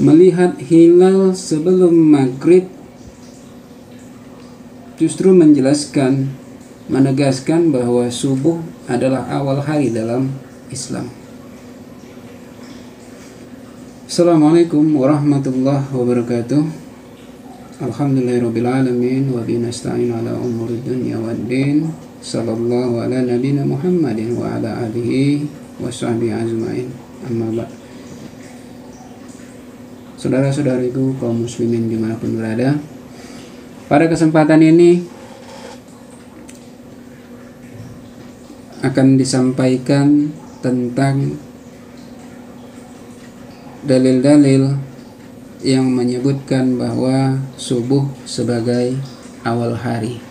Melihat hilal sebelum maghrib justru menjelaskan, menegaskan bahwa subuh adalah awal hari dalam Islam. Assalamualaikum warahmatullahi wabarakatuh. Alhamdulillahirrabbilalamin. Wa bihi nasta'in ala umuri dunya waddin. Sallallahu ala nabiyina Muhammadin wa ala alihi wa sahbihi ajma'in. Amma ba'd. Saudara-saudariku kaum muslimin dimanapun berada, pada kesempatan ini akan disampaikan tentang dalil-dalil yang menyebutkan bahwa subuh sebagai awal hari.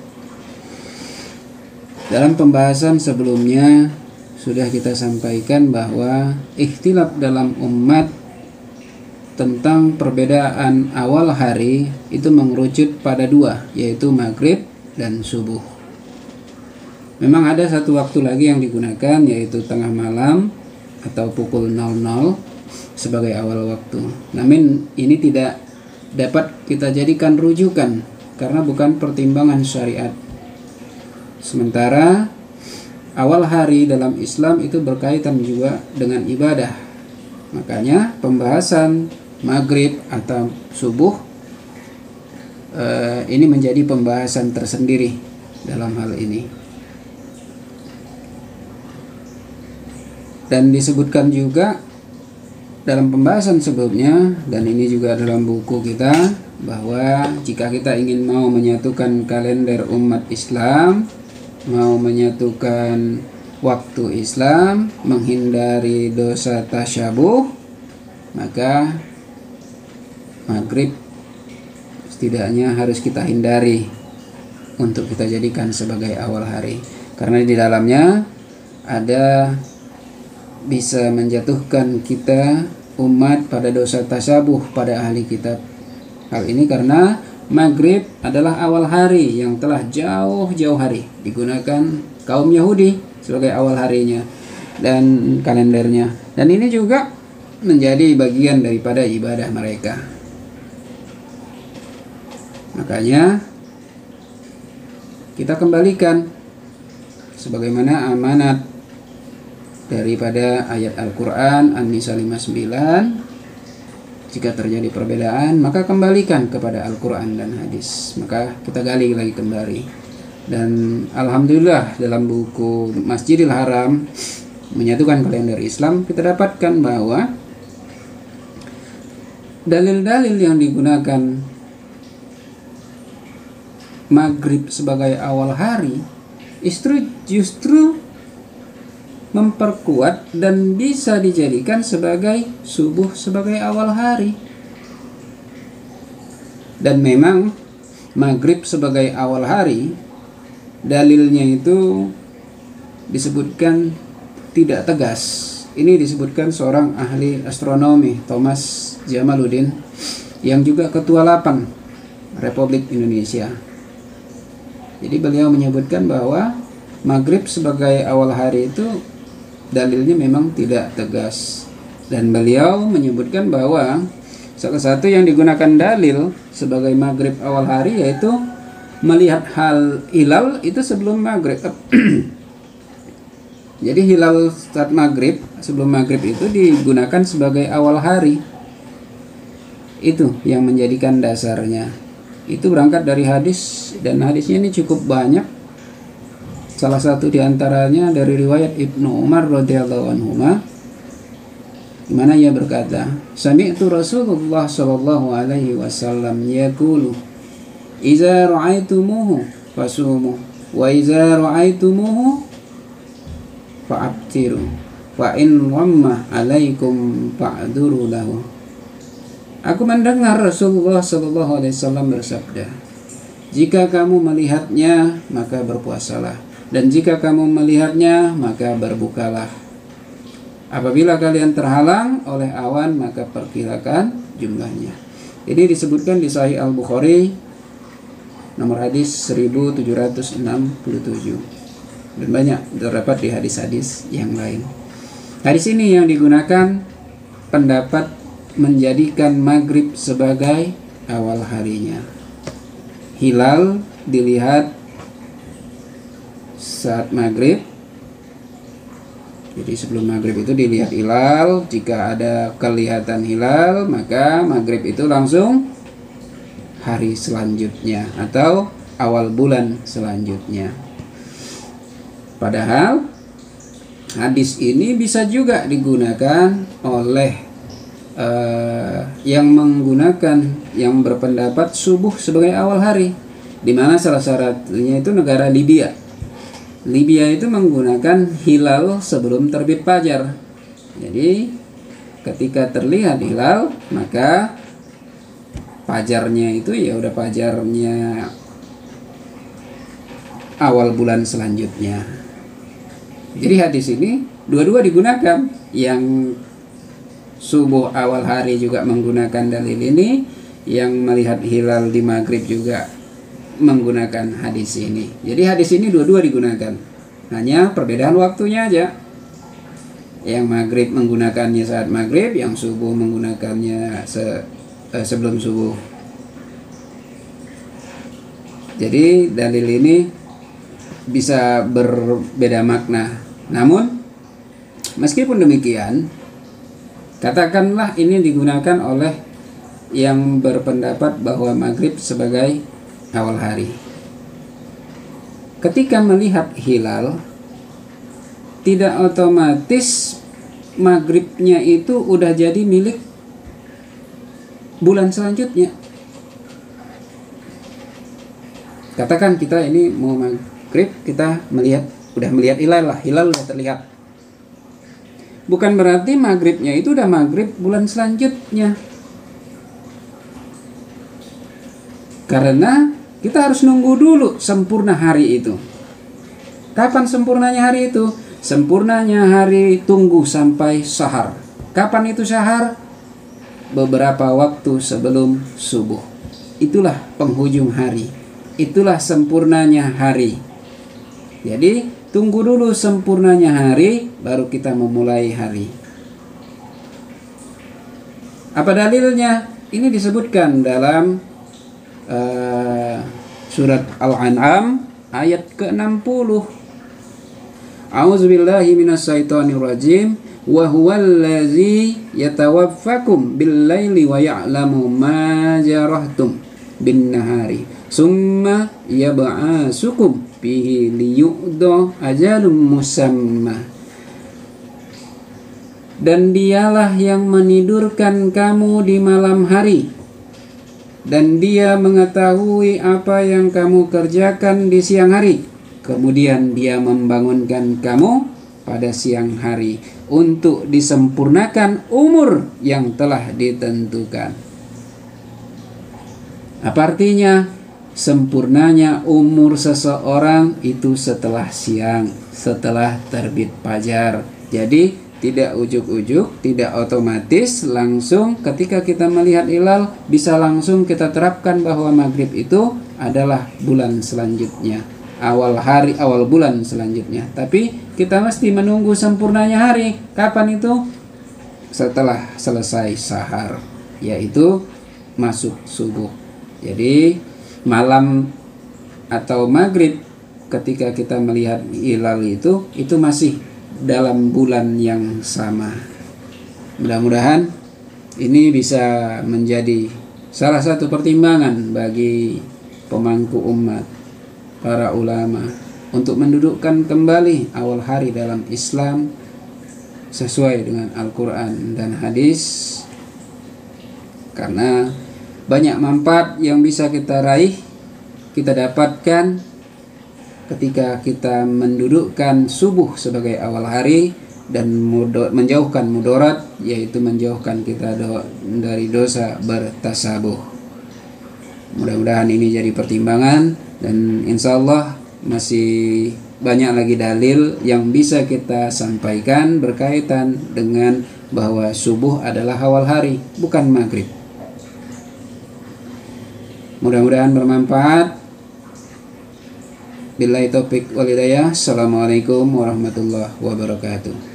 Dalam pembahasan sebelumnya sudah kita sampaikan bahwa ikhtilaf dalam umat tentang perbedaan awal hari itu mengerucut pada dua, yaitu maghrib dan subuh. Memang ada satu waktu lagi yang digunakan, yaitu tengah malam atau pukul 00 sebagai awal waktu. Namun ini tidak dapat kita jadikan rujukan karena bukan pertimbangan syariat. Sementara awal hari dalam Islam itu berkaitan juga dengan ibadah. Makanya pembahasan maghrib atau subuh ini menjadi pembahasan tersendiri dalam hal ini. Dan disebutkan juga dalam pembahasan sebelumnya, dan ini juga dalam buku kita, bahwa jika kita ingin mau menyatukan kalender umat Islam, mau menyatukan waktu Islam, menghindari dosa tasyabuh, maka maghrib setidaknya harus kita hindari untuk kita jadikan sebagai awal hari, karena di dalamnya ada bisa menjatuhkan kita umat pada dosa tasabuh pada ahli kitab. Hal ini karena maghrib adalah awal hari yang telah jauh-jauh hari digunakan kaum Yahudi sebagai awal harinya dan kalendernya, dan ini juga menjadi bagian daripada ibadah mereka. Makanya kita kembalikan sebagaimana amanat daripada ayat Al-Quran An-Nisa 59, jika terjadi perbedaan maka kembalikan kepada Al-Quran dan hadis. Maka kita gali lagi kembali. Dan alhamdulillah dalam buku Masjidil Haram menyatukan kalender Islam, kita dapatkan bahwa dalil-dalil yang digunakan maghrib sebagai awal hari justru memperkuat dan bisa dijadikan sebagai subuh sebagai awal hari. Dan memang maghrib sebagai awal hari dalilnya itu disebutkan tidak tegas. Ini disebutkan seorang ahli astronomi, Thomas Jamaluddin, yang juga ketua 8 Republik Indonesia. Jadi beliau menyebutkan bahwa maghrib sebagai awal hari itu dalilnya memang tidak tegas, dan beliau menyebutkan bahwa salah satu yang digunakan dalil sebagai maghrib awal hari yaitu melihat hilal itu sebelum maghrib. Jadi hilal saat maghrib, sebelum maghrib itu digunakan sebagai awal hari. Itu yang menjadikan dasarnya. Itu berangkat dari hadis, dan hadisnya ini cukup banyak. Salah satu diantaranya dari riwayat Ibnu Umar radhiyallahu anhuma, di mana ia berkata, "Sami'tu Rasulullah sallallahu alaihi wasallam yaqulu, "Idza ra'aitumuhu fasumu, wa idza ra'aitumuhu fa'abtiru, wa in wamma 'alaikum fa'duru lahu." Aku mendengar Rasulullah sallallahu alaihi wasallam bersabda, "Jika kamu melihatnya, maka berpuasalah. Dan jika kamu melihatnya, maka berbukalah. Apabila kalian terhalang oleh awan, maka perkirakan jumlahnya." Ini disebutkan di Sahih Al-Bukhari nomor hadis 1767, dan banyak terdapat di hadis-hadis yang lain. Hadis ini yang digunakan pendapat menjadikan maghrib sebagai awal harinya. Hilal dilihat saat maghrib. Jadi sebelum maghrib itu dilihat hilal. Jika ada kelihatan hilal, maka maghrib itu langsung hari selanjutnya atau awal bulan selanjutnya. Padahal hadis ini bisa juga digunakan oleh yang berpendapat subuh sebagai awal hari, di mana salah satunya itu negara Libya. Libya itu menggunakan hilal sebelum terbit fajar. Jadi ketika terlihat hilal, maka fajarnya itu ya udah fajarnya awal bulan selanjutnya. Jadi hadis ini dua-dua digunakan. Yang subuh awal hari juga menggunakan dalil ini, yang melihat hilal di maghrib juga menggunakan hadis ini. Jadi hadis ini dua-dua digunakan, hanya perbedaan waktunya aja. Yang maghrib menggunakannya saat maghrib, yang subuh menggunakannya sebelum subuh. Jadi dalil ini bisa berbeda makna. Namun meskipun demikian, katakanlah ini digunakan oleh yang berpendapat bahwa maghrib sebagai awal hari. Ketika melihat hilal, tidak otomatis maghribnya itu udah jadi milik bulan selanjutnya. Katakan kita ini mau maghrib, kita udah melihat hilal udah terlihat. Bukan berarti maghribnya itu udah maghrib bulan selanjutnya. Karena kita harus nunggu dulu sempurna hari itu. Kapan sempurnanya hari itu? Sempurnanya hari tunggu sampai sahar. Kapan itu sahar? Beberapa waktu sebelum subuh. Itulah penghujung hari. Itulah sempurnanya hari. Jadi tunggu dulu sempurnanya hari, baru kita memulai hari. Apa dalilnya? Ini disebutkan dalam surat Al-An'am ayat ke-60. A'udzubillahi minasyaitonirrajim. Wa huwallazi yatawaffakum bil-laili wa ya'lamu ma jarahtum bin-nahari summa yab'asukum bihi liyuqda ajalum musamma. Dan dialah yang menidurkan kamu di malam hari, dan dia mengetahui apa yang kamu kerjakan di siang hari. Kemudian dia membangunkan kamu pada siang hari untuk disempurnakan umur yang telah ditentukan. Apa artinya? Sempurnanya umur seseorang itu setelah siang, setelah terbit fajar. Jadi tidak ujuk-ujuk, tidak otomatis langsung ketika kita melihat hilal bisa langsung kita terapkan bahwa maghrib itu adalah bulan selanjutnya, awal hari, awal bulan selanjutnya. Tapi kita mesti menunggu sempurnanya hari. Kapan itu? Setelah selesai sahar, yaitu masuk subuh. Jadi malam atau maghrib ketika kita melihat hilal itu masih dalam bulan yang sama. Mudah-mudahan ini bisa menjadi salah satu pertimbangan bagi pemangku umat, para ulama, untuk mendudukkan kembali awal hari dalam Islam sesuai dengan Al-Quran dan hadis. Karena banyak manfaat yang bisa kita raih, kita dapatkan ketika kita mendudukkan subuh sebagai awal hari dan menjauhkan mudarat, yaitu menjauhkan kita dari dosa bertasabuh. Mudah-mudahan ini jadi pertimbangan, dan insya Allah masih banyak lagi dalil yang bisa kita sampaikan berkaitan dengan bahwa subuh adalah awal hari, bukan maghrib. Mudah-mudahan bermanfaat. Billahi taufik wal hidayah. Assalamualaikum warahmatullahi wabarakatuh.